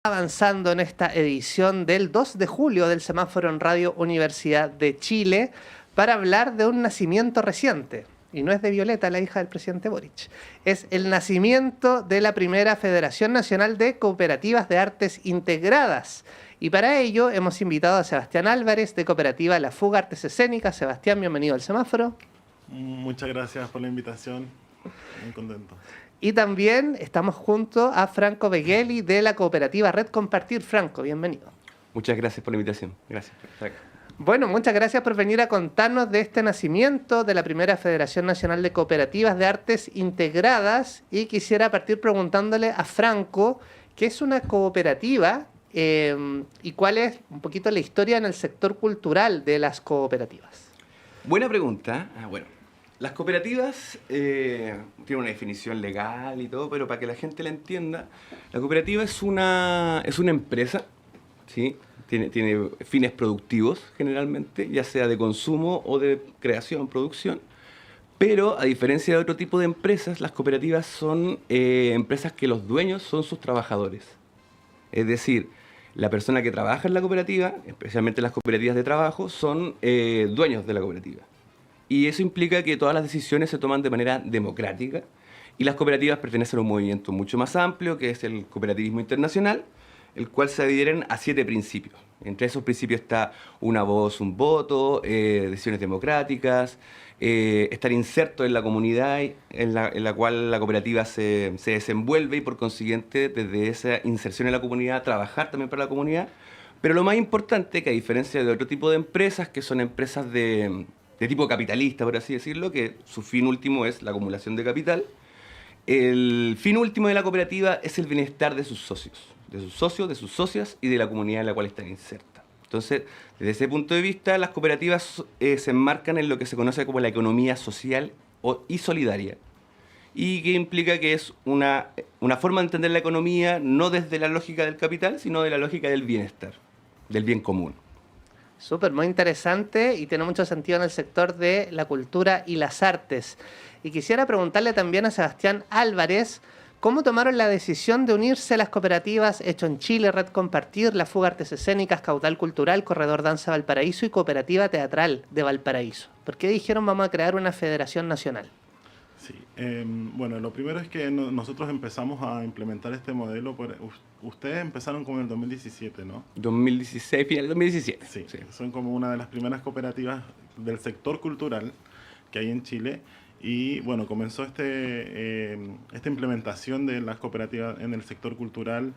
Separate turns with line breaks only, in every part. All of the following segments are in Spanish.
Avanzando en esta edición del 2 de julio del Semáforo en Radio Universidad de Chile para hablar de un nacimiento reciente. Y no es de Violeta, la hija del presidente Boric. Es el nacimiento de la primera Federación Nacional de Cooperativas de Artes Integradas. Y para ello hemos invitado a Sebastián Álvarez de Cooperativa La Fuga Artes Escénicas. Sebastián, bienvenido al Semáforo.
Muchas gracias por la invitación. Muy contento.
Y también estamos junto a Franco Begheli de la cooperativa Red Compartir. Franco, bienvenido.
Muchas gracias por la invitación. Gracias.
Bueno, muchas gracias por venir a contarnos de este nacimiento de la primera Federación Nacional de Cooperativas de Artes Integradas. Y quisiera partir preguntándole a Franco qué es una cooperativa y cuál es un poquito la historia en el sector cultural de las cooperativas.
Buena pregunta. Bueno, las cooperativas tienen una definición legal y todo, pero para que la gente la entienda, la cooperativa es una empresa, ¿sí? Tiene fines productivos generalmente, ya sea de consumo o de creación, producción. Pero a diferencia de otro tipo de empresas, las cooperativas son empresas que los dueños son sus trabajadores. Es decir, la persona que trabaja en la cooperativa, especialmente las cooperativas de trabajo, son dueños de la cooperativa. Y eso implica que todas las decisiones se toman de manera democrática y las cooperativas pertenecen a un movimiento mucho más amplio, que es el cooperativismo internacional, el cual se adhieren a 7 principios. Entre esos principios está una voz, un voto, decisiones democráticas, estar inserto en la comunidad en la cual la cooperativa se desenvuelve y por consiguiente desde esa inserción en la comunidad trabajar también para la comunidad. Pero lo más importante, que a diferencia de otro tipo de empresas, que son empresas de tipo capitalista, por así decirlo, que su fin último es la acumulación de capital, el fin último de la cooperativa es el bienestar de sus socios, de sus socias y de la comunidad en la cual están insertas. Entonces, desde ese punto de vista, las cooperativas se enmarcan en lo que se conoce como la economía social y solidaria, y que implica que es una forma de entender la economía no desde la lógica del capital, sino de la lógica del bienestar, del bien común.
Súper, muy interesante y tiene mucho sentido en el sector de la cultura y las artes. Y quisiera preguntarle también a Sebastián Álvarez, ¿cómo tomaron la decisión de unirse a las cooperativas Hecho en Chile, Red Compartir, La Fuga Artes Escénicas, Caudal Cultural, Corredor Danza Valparaíso y Cooperativa Teatral de Valparaíso? ¿Por qué dijeron vamos a crear una federación nacional?
Sí, bueno, lo primero es que nosotros empezamos a implementar este modelo. Ustedes empezaron como en el 2017, ¿no?
2016, final de 2017.
Sí, son como una de las primeras cooperativas del sector cultural que hay en Chile. Y bueno, comenzó esta implementación de las cooperativas en el sector cultural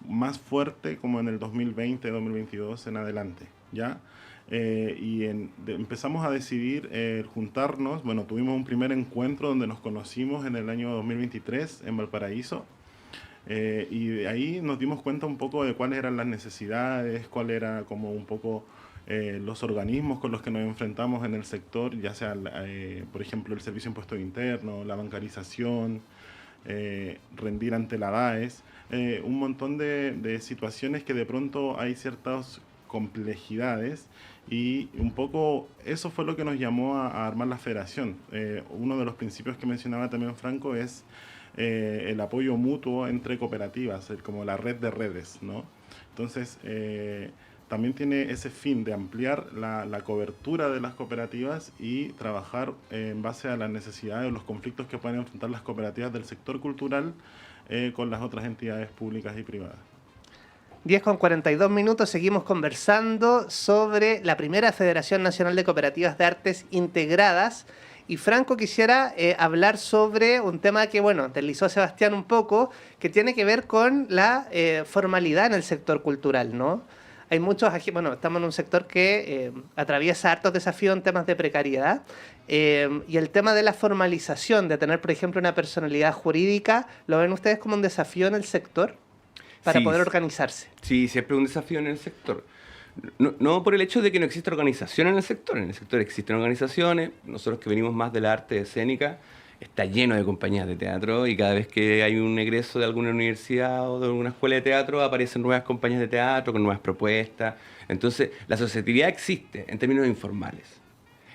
más fuerte como en el 2020, 2022 en adelante, ¿ya? Empezamos a decidir juntarnos. Bueno, tuvimos un primer encuentro donde nos conocimos en el año 2023 en Valparaíso, y de ahí nos dimos cuenta un poco de cuáles eran las necesidades, cuál era como un poco los organismos con los que nos enfrentamos en el sector, ya sea, por ejemplo, el Servicio de Impuestos Internos, la bancarización, rendir ante la DAES, un montón de situaciones que de pronto hay ciertas complejidades, y un poco eso fue lo que nos llamó a armar la federación. Uno de los principios que mencionaba también Franco es el apoyo mutuo entre cooperativas, como la red de redes, ¿no? Entonces, también tiene ese fin de ampliar la cobertura de las cooperativas y trabajar en base a las necesidades o los conflictos que pueden enfrentar las cooperativas del sector cultural con las otras entidades públicas y privadas.
10:42, seguimos conversando sobre la primera Federación Nacional de Cooperativas de Artes Integradas. Y Franco, quisiera hablar sobre un tema que, bueno, deslizó Sebastián un poco, que tiene que ver con la formalidad en el sector cultural, ¿no? Hay muchos, bueno, estamos en un sector que atraviesa hartos desafíos en temas de precariedad, y el tema de la formalización, de tener, por ejemplo, una personalidad jurídica, ¿lo ven ustedes como un desafío en el sector para poder organizarse?
Sí, siempre es un desafío en el sector. No por el hecho de que no exista organización en el sector existen organizaciones. Nosotros que venimos más de la arte escénica, está lleno de compañías de teatro, y cada vez que hay un egreso de alguna universidad o de alguna escuela de teatro aparecen nuevas compañías de teatro con nuevas propuestas. Entonces la asociatividad existe en términos informales,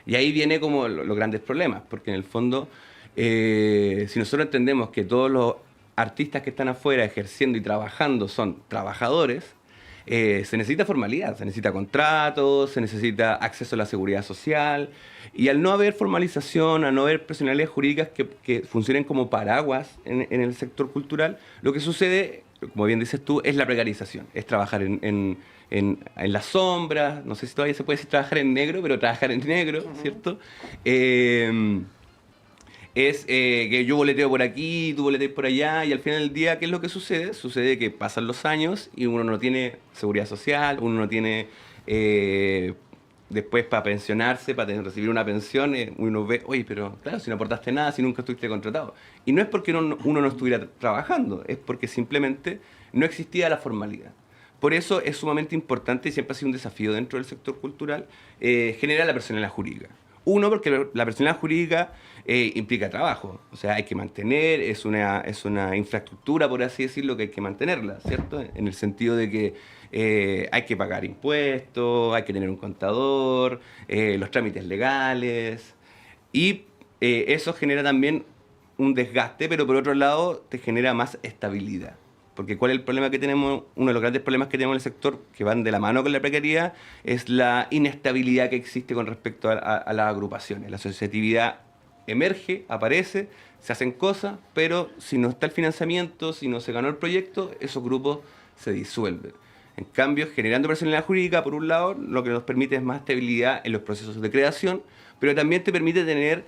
y ahí viene como los grandes problemas, porque en el fondo si nosotros entendemos que todos los artistas que están afuera ejerciendo y trabajando son trabajadores, se necesita formalidad, se necesita contratos, se necesita acceso a la seguridad social, y al no haber formalización, al no haber personalidades jurídicas que funcionen como paraguas en el sector cultural, lo que sucede, como bien dices tú, es la precarización, es trabajar en las sombras, no sé si todavía se puede decir trabajar en negro, pero trabajar en negro, ¿cierto? Que yo boleteo por aquí, tú boleteas por allá, y al final del día, ¿qué es lo que sucede? Sucede que pasan los años y uno no tiene seguridad social, uno no tiene después para pensionarse, para recibir una pensión, uno ve, oye, pero claro, si no aportaste nada, si nunca estuviste contratado. Y no es porque uno no estuviera trabajando, es porque simplemente no existía la formalidad. Por eso es sumamente importante y siempre ha sido un desafío dentro del sector cultural generar la personalidad jurídica. Uno, porque la personalidad jurídica implica trabajo, o sea, hay que mantener, es una infraestructura, por así decirlo, que hay que mantenerla, ¿cierto? En el sentido de que hay que pagar impuestos, hay que tener un contador, los trámites legales, y eso genera también un desgaste, pero por otro lado te genera más estabilidad. Porque ¿cuál es el problema que tenemos? Uno de los grandes problemas que tenemos en el sector, que van de la mano con la precariedad, es la inestabilidad que existe con respecto a las agrupaciones. La asociatividad emerge, aparece, se hacen cosas, pero si no está el financiamiento, si no se ganó el proyecto, esos grupos se disuelven. En cambio, generando personalidad jurídica, por un lado, lo que nos permite es más estabilidad en los procesos de creación, pero también te permite tener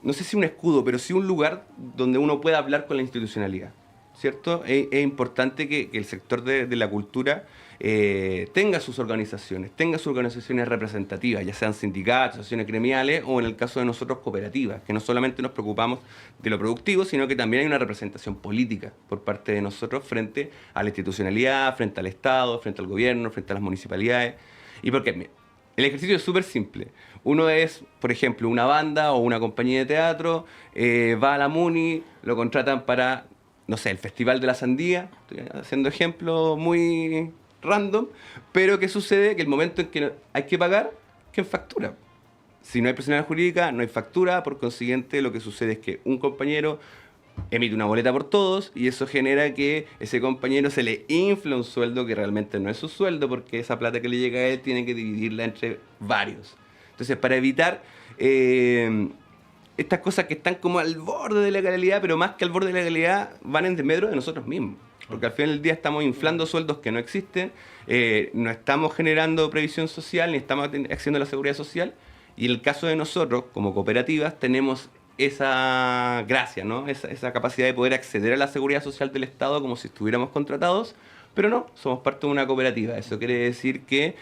no sé si un escudo, pero sí un lugar donde uno pueda hablar con la institucionalidad, ¿cierto? Es importante que el sector de la cultura tenga sus organizaciones representativas, ya sean sindicatos, asociaciones gremiales o en el caso de nosotros cooperativas, que no solamente nos preocupamos de lo productivo, sino que también hay una representación política por parte de nosotros frente a la institucionalidad, frente al Estado, frente al gobierno, frente a las municipalidades. ¿Y por qué? El ejercicio es súper simple. Uno es, por ejemplo, una banda o una compañía de teatro, va a la MUNI, lo contratan para, no sé, el Festival de la Sandía, estoy haciendo ejemplos muy random, pero ¿qué sucede? Que el momento en que hay que pagar, ¿quién factura? Si no hay personalidad jurídica, no hay factura, por consiguiente lo que sucede es que un compañero emite una boleta por todos y eso genera que ese compañero se le infla un sueldo que realmente no es su sueldo porque esa plata que le llega a él tiene que dividirla entre varios. Entonces, para evitar estas cosas que están como al borde de la legalidad, pero más que al borde de la legalidad, van en desmedro de nosotros mismos. Porque al final del día estamos inflando sueldos que no existen, no estamos generando previsión social, ni estamos haciendo la seguridad social. Y en el caso de nosotros, como cooperativas, tenemos esa gracia, ¿no? Esa capacidad de poder acceder a la seguridad social del Estado como si estuviéramos contratados, pero no, somos parte de una cooperativa. Eso quiere decir que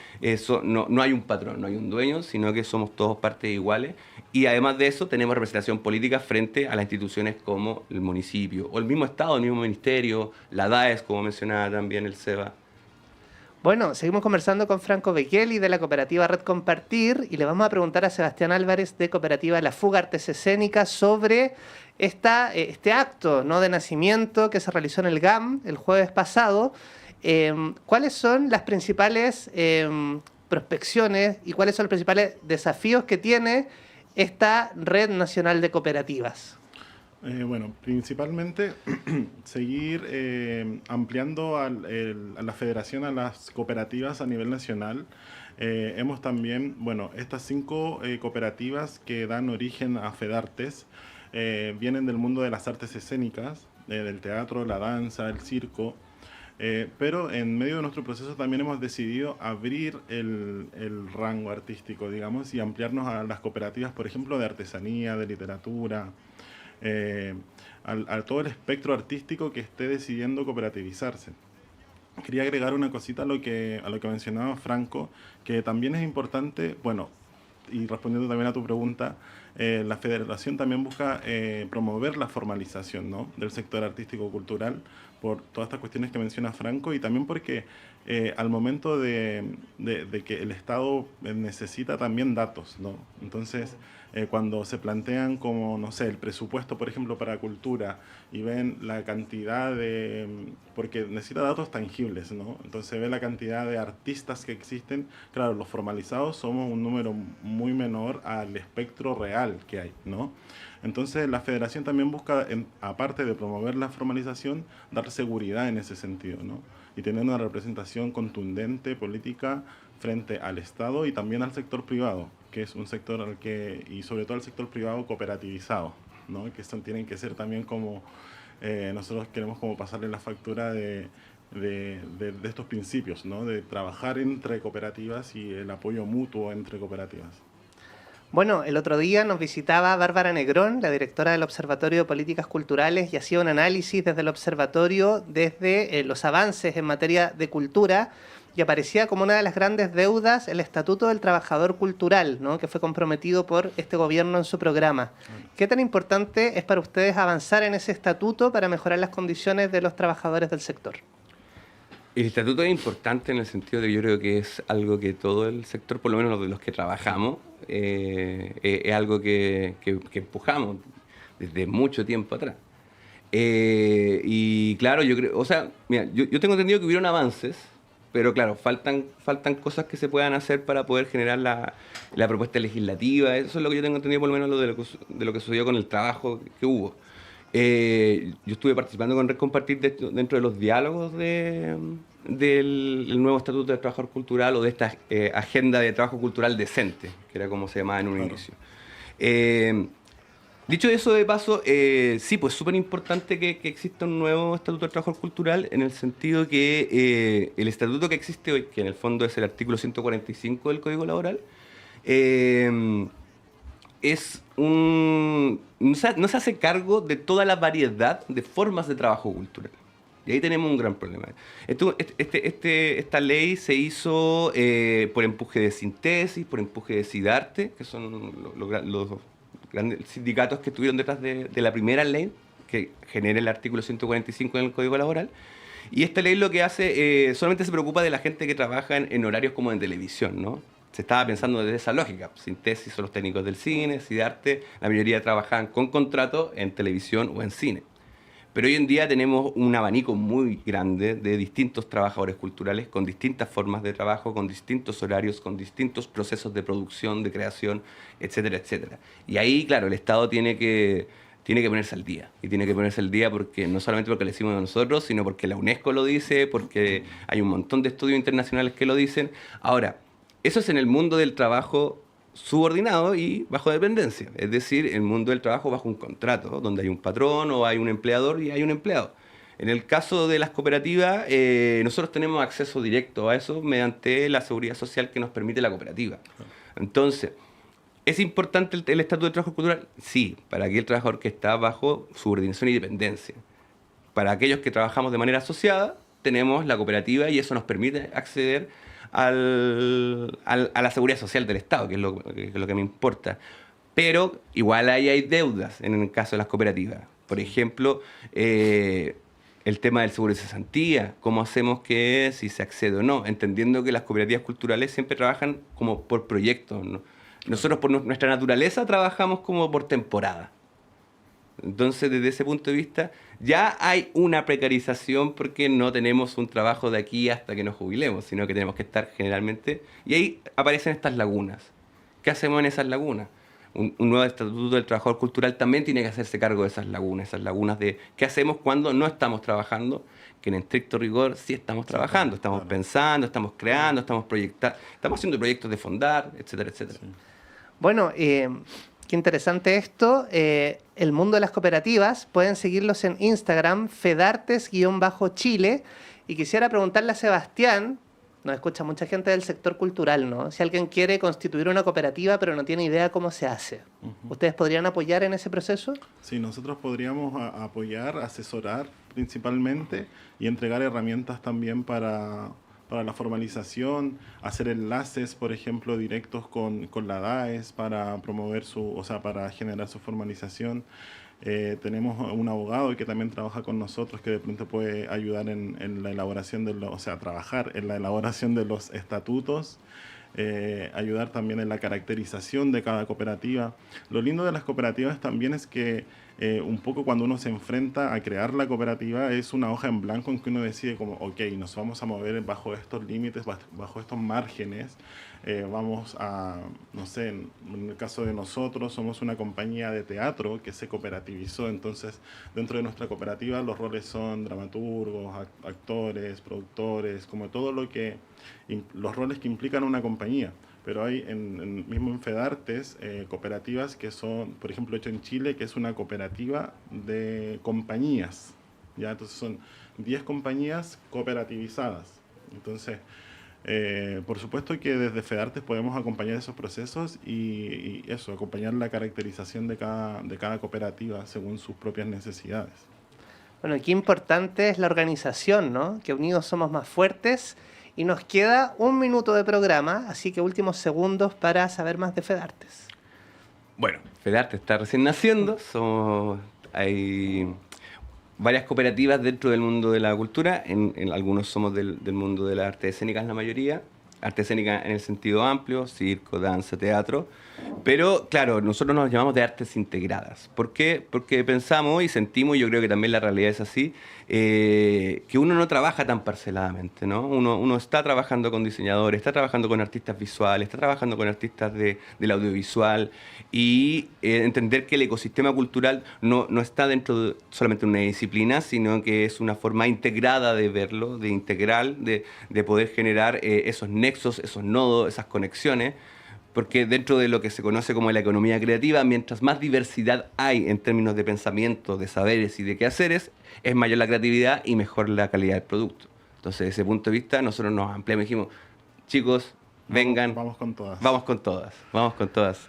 no hay un patrón, no hay un dueño, sino que somos todos partes iguales. Y además de eso, tenemos representación política frente a las instituciones como el municipio, o el mismo Estado, el mismo ministerio, la DAES, como mencionaba también el SEBA.
Bueno, seguimos conversando con Franco Bekele de la cooperativa Red Compartir y le vamos a preguntar a Sebastián Álvarez de cooperativa La Fuga Artes Escénicas sobre este acto, ¿no?, de nacimiento que se realizó en el GAM el jueves pasado. ¿Cuáles son las principales prospecciones y cuáles son los principales desafíos que tiene esta Red Nacional de Cooperativas?
Bueno, principalmente seguir ampliando a la federación, a las cooperativas a nivel nacional. Hemos también, bueno, estas 5 cooperativas que dan origen a FEDARTES vienen del mundo de las artes escénicas, del teatro, la danza, el circo, pero en medio de nuestro proceso también hemos decidido abrir el rango artístico, digamos, y ampliarnos a las cooperativas, por ejemplo, de artesanía, de literatura, a todo el espectro artístico que esté decidiendo cooperativizarse. Quería agregar una cosita a lo que mencionaba Franco, que también es importante, bueno, y respondiendo también a tu pregunta, la federación también busca promover la formalización, ¿no?, del sector artístico-cultural por todas estas cuestiones que menciona Franco y también porque al momento de que el Estado necesita también datos, ¿no? Entonces, cuando se plantean como, no sé, el presupuesto, por ejemplo, para cultura y ven la cantidad de... porque necesita datos tangibles, ¿no? Entonces ve la cantidad de artistas que existen. Claro, los formalizados somos un número muy menor al espectro real que hay, ¿no? Entonces la federación también busca, aparte de promover la formalización, dar seguridad en ese sentido, ¿no? Y tener una representación contundente, política, frente al Estado y también al sector privado, que es un sector al que, y sobre todo al sector privado cooperativizado, ¿no? Que tienen que ser también como, nosotros queremos como pasarle la factura de estos principios, ¿no? De trabajar entre cooperativas y el apoyo mutuo entre cooperativas.
Bueno, el otro día nos visitaba Bárbara Negrón, la directora del Observatorio de Políticas Culturales, y hacía un análisis desde el observatorio, desde los avances en materia de cultura, y aparecía como una de las grandes deudas el Estatuto del Trabajador Cultural, ¿no? Que fue comprometido por este gobierno en su programa. ¿Qué tan importante es para ustedes avanzar en ese estatuto para mejorar las condiciones de los trabajadores del sector?
El estatuto es importante en el sentido de que yo creo que es algo que todo el sector, por lo menos los de los que trabajamos, es algo que empujamos desde mucho tiempo atrás. Y claro, yo creo, o sea, mira, yo tengo entendido que hubieron avances, pero claro, faltan cosas que se puedan hacer para poder generar la propuesta legislativa. Eso es lo que yo tengo entendido, por lo menos de lo que sucedió con el trabajo que hubo. Yo estuve participando con Red Compartir dentro de los diálogos del nuevo Estatuto del Trabajador Cultural o de esta agenda de trabajo cultural decente, que era como se llamaba en un inicio. Dicho eso de paso, sí, pues súper importante que exista un nuevo Estatuto del Trabajador Cultural en el sentido que el estatuto que existe hoy, que en el fondo es el artículo 145 del Código Laboral, no se hace cargo de toda la variedad de formas de trabajo cultural. Y ahí tenemos un gran problema. Esta ley se hizo por empuje de Síntesis, por empuje de Sidarte, que son los grandes sindicatos que estuvieron detrás de la primera ley que genera el artículo 145 en el Código Laboral. Y esta ley lo que hace, solamente se preocupa de la gente que trabaja en horarios como en televisión, ¿no? Se estaba pensando desde esa lógica. Síntesis son los técnicos del cine, Sidarte, la mayoría trabajaban con contrato en televisión o en cine. Pero hoy en día tenemos un abanico muy grande de distintos trabajadores culturales con distintas formas de trabajo, con distintos horarios, con distintos procesos de producción, de creación, etcétera, etcétera. Y ahí, claro, el Estado tiene que ponerse al día. Y tiene que ponerse al día porque no solamente porque lo decimos nosotros, sino porque la UNESCO lo dice, porque hay un montón de estudios internacionales que lo dicen. Ahora, eso es en el mundo del trabajo subordinado y bajo dependencia, es decir, el mundo del trabajo bajo un contrato, donde hay un patrón o hay un empleador y hay un empleado. En el caso de las cooperativas, nosotros tenemos acceso directo a eso mediante la seguridad social que nos permite la cooperativa. Entonces, ¿es importante el Estatuto de Trabajo Cultural? Sí, para aquel trabajador que está bajo subordinación y dependencia. Para aquellos que trabajamos de manera asociada, tenemos la cooperativa y eso nos permite acceder a la seguridad social del Estado, que es lo que me importa. Pero igual ahí hay deudas en el caso de las cooperativas. Por ejemplo, el tema del seguro de cesantía, cómo hacemos que si se accede o no, entendiendo que las cooperativas culturales siempre trabajan como por proyectos, ¿no? Nosotros por nuestra naturaleza trabajamos como por temporada. Entonces, desde ese punto de vista, ya hay una precarización porque no tenemos un trabajo de aquí hasta que nos jubilemos, sino que tenemos que estar generalmente... Y ahí aparecen estas lagunas. ¿Qué hacemos en esas lagunas? Un nuevo Estatuto del Trabajador Cultural también tiene que hacerse cargo de esas lagunas de qué hacemos cuando no estamos trabajando, que en estricto rigor sí estamos trabajando, estamos pensando, estamos creando, estamos proyectando, estamos haciendo proyectos de fondar, etcétera, etcétera. Sí.
Bueno, qué interesante esto. El mundo de las cooperativas, pueden seguirlos en Instagram, fedartes_chile. Y quisiera preguntarle a Sebastián, nos escucha mucha gente del sector cultural, ¿no? Si alguien quiere constituir una cooperativa pero no tiene idea cómo se hace, ¿ustedes podrían apoyar en ese proceso?
Sí, nosotros podríamos apoyar, asesorar principalmente y entregar herramientas también para la formalización, hacer enlaces, por ejemplo, directos con la DAES para promover para generar su formalización. Tenemos un abogado que también trabaja con nosotros que de pronto puede ayudar en la elaboración trabajar en la elaboración de los estatutos. ayudar también en la caracterización de cada cooperativa. Lo lindo de las cooperativas también es que un poco cuando uno se enfrenta a crear la cooperativa es una hoja en blanco en que uno decide como, ok, nos vamos a mover bajo estos límites, bajo estos márgenes, vamos a, no sé, en el caso de nosotros somos una compañía de teatro que se cooperativizó, entonces dentro de nuestra cooperativa los roles son dramaturgos, actores, productores, como todo lo que, los roles que implican una compañía. Pero hay mismo en Fedartes cooperativas que son, por ejemplo, hecho en Chile, que es una cooperativa de compañías, ¿ya? Entonces son 10 compañías cooperativizadas. Entonces, por supuesto que desde Fedartes podemos acompañar esos procesos y eso, acompañar la caracterización de cada cooperativa según sus propias necesidades.
Bueno, qué importante es la organización, ¿no? Que unidos somos más fuertes. Y nos queda 1 minuto de programa, así que últimos segundos para saber más de Fedartes.
Bueno, Fedartes está recién naciendo, hay varias cooperativas dentro del mundo de la cultura, en algunos somos del mundo de las artes escénicas la mayoría, arte escénica en el sentido amplio, circo, danza, teatro, pero claro, nosotros nos llamamos de artes integradas. ¿Por qué? Porque pensamos y sentimos, y yo creo que también la realidad es así, que uno no trabaja tan parceladamente, ¿no? Uno está trabajando con diseñadores, está trabajando con artistas visuales, está trabajando con artistas del audiovisual y entender que el ecosistema cultural no está dentro de solamente una disciplina, sino que es una forma integrada de verlo, de integral, de poder generar esos nexos, esos nodos, esas conexiones. Porque dentro de lo que se conoce como la economía creativa, mientras más diversidad hay en términos de pensamiento, de saberes y de quehaceres, es mayor la creatividad y mejor la calidad del producto. Entonces, desde ese punto de vista, nosotros nos ampliamos y dijimos, chicos, vengan.
Vamos con todas.
Vamos con todas. Vamos con todas.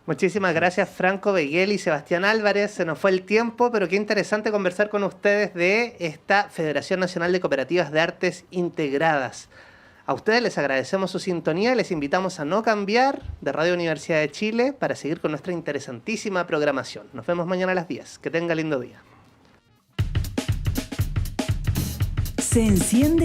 Muchísimas gracias, Franco Beguel y Sebastián Álvarez. Se nos fue el tiempo, pero qué interesante conversar con ustedes de esta Federación Nacional de Cooperativas de Artes Integradas. A ustedes les agradecemos su sintonía y les invitamos a no cambiar de Radio Universidad de Chile para seguir con nuestra interesantísima programación. Nos vemos mañana a las 10. Que tenga lindo día.
Se enciende